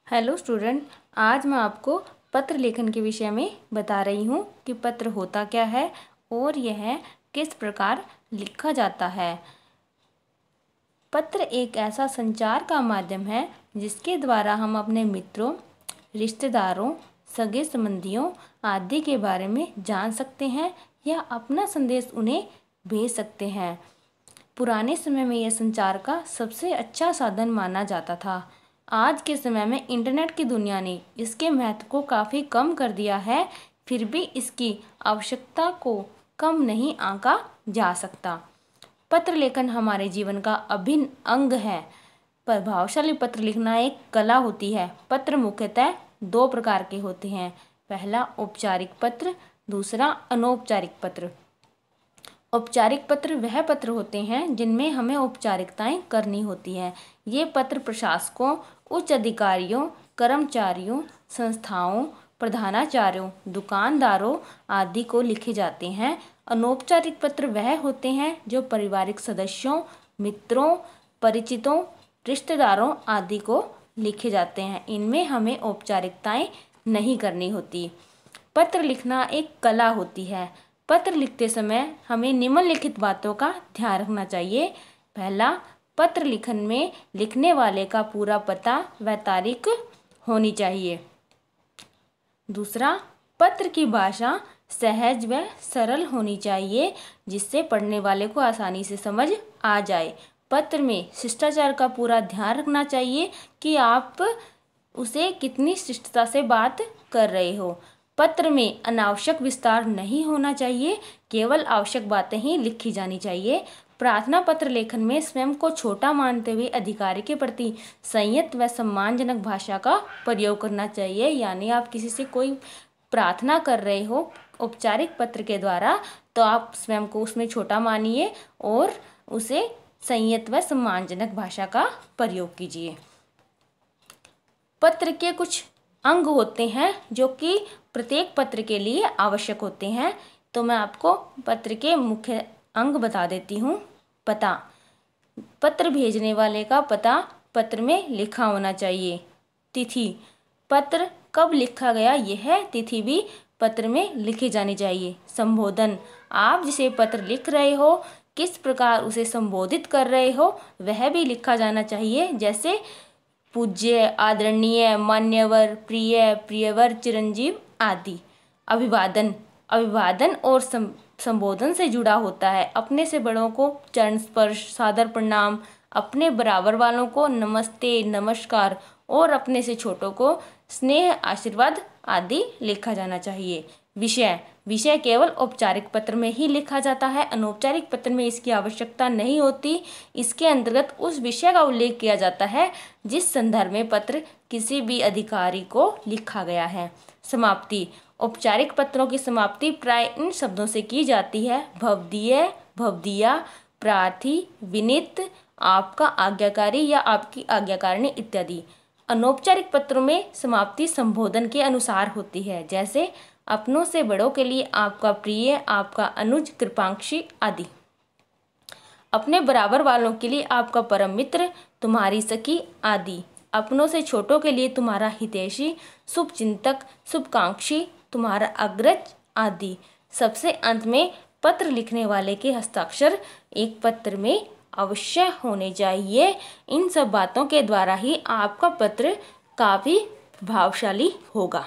Hello student, आज मैं आपको पत्र लेखन के विषय में बता रही हूँ कि पत्र होता क्या है और यह किस प्रकार लिखा जाता है। पत्र एक ऐसा संचार का माध्यम है जिसके द्वारा हम अपने मित्रों, रिश्तेदारों, सगे संबंधियों आदि के बारे में जान सकते हैं या अपना संदेश उन्हें भेज सकते हैं। पुराने समय में यह संचार का सबसे अच्छा साधन माना जाता था। आज के समय में इंटरनेट की दुनिया ने इसके महत्व को काफ़ी कम कर दिया है, फिर भी इसकी आवश्यकता को कम नहीं आंका जा सकता। पत्र लेखन हमारे जीवन का अभिन्न अंग है। प्रभावशाली पत्र लिखना एक कला होती है। पत्र मुख्यतः दो प्रकार के होते हैं। पहला औपचारिक पत्र, दूसरा अनौपचारिक पत्र। औपचारिक पत्र वह पत्र होते हैं जिनमें हमें औपचारिकताएं करनी होती हैं। ये पत्र प्रशासकों, उच्च अधिकारियों, कर्मचारियों, संस्थाओं, प्रधानाचार्यों, दुकानदारों आदि को लिखे जाते हैं। अनौपचारिक पत्र वह होते हैं जो पारिवारिक सदस्यों, मित्रों, परिचितों, रिश्तेदारों आदि को लिखे जाते हैं। इनमें हमें औपचारिकताएं नहीं करनी होती। पत्र लिखना एक कला होती है। पत्र लिखते समय हमें निम्नलिखित बातों का ध्यान रखना चाहिए। पहला, पत्र लिखन में लिखने वाले का पूरा पता व तारीख होनी चाहिए। दूसरा, पत्र की भाषा सहज व सरल होनी चाहिए जिससे पढ़ने वाले को आसानी से समझ आ जाए। पत्र में शिष्टाचार का पूरा ध्यान रखना चाहिए कि आप उसे कितनी शिष्टता से बात कर रहे हो। पत्र में अनावश्यक विस्तार नहीं होना चाहिए, केवल आवश्यक बातें ही लिखी जानी चाहिए। प्रार्थना पत्र लेखन में स्वयं को छोटा मानते हुए अधिकारी के प्रति संयत व सम्मानजनक भाषा का प्रयोग करना चाहिए। यानी आप किसी से कोई प्रार्थना कर रहे हो औपचारिक पत्र के द्वारा, तो आप स्वयं को उसमें छोटा मानिए और उसे संयत व सम्मानजनक भाषा का प्रयोग कीजिए। पत्र के कुछ अंग होते हैं जो कि प्रत्येक पत्र के लिए आवश्यक होते हैं, तो मैं आपको पत्र के मुख्य अंग बता देती हूँ। पता, पत्र भेजने वाले का पता पत्र में लिखा होना चाहिए। तिथि, पत्र कब लिखा गया यह तिथि भी पत्र में लिखी जानी चाहिए। संबोधन, आप जिसे पत्र लिख रहे हो किस प्रकार उसे संबोधित कर रहे हो वह भी लिखा जाना चाहिए, जैसे पूज्य, आदरणीय, मान्यवर, प्रिय, प्रियवर, चिरंजीव आदि। अभिवादन, अभिवादन और संबोधन से जुड़ा होता है। अपने से बड़ों को चरण स्पर्श, सादर प्रणाम, अपने बराबर वालों को नमस्ते, नमस्कार और अपने से छोटों को स्नेह, आशीर्वाद आदि लिखा जाना चाहिए। विषय, विषय केवल औपचारिक पत्र में ही लिखा जाता है। अनौपचारिक पत्र में इसकी आवश्यकता नहीं होती। इसके अंतर्गत उस विषय का उल्लेख किया जाता है जिस संदर्भ में पत्र किसी भी अधिकारी को लिखा गया है। समाप्ति, औपचारिक पत्रों की समाप्ति प्राय इन शब्दों से की जाती है: भवदीय, भवदीया, प्रार्थी, विनीत, आपका आज्ञाकारी या आपकी आज्ञाकारिणी इत्यादि। अनौपचारिक पत्रों में समाप्ति संबोधन के अनुसार होती है, जैसे अपनों से बड़ों के लिए आपका प्रिय, आपका अनुज, कृपांक्षी आदि। अपने बराबर वालों के लिए आपका परम मित्र, तुम्हारी सखी आदि। अपनों से छोटों के लिए तुम्हारा हितैषी, शुभचिंतक, शुभकांक्षी, तुम्हारा अग्रज आदि। सबसे अंत में पत्र लिखने वाले के हस्ताक्षर एक पत्र में अवश्य होने चाहिए। इन सब बातों के द्वारा ही आपका पत्र काफ़ी प्रभावशाली होगा।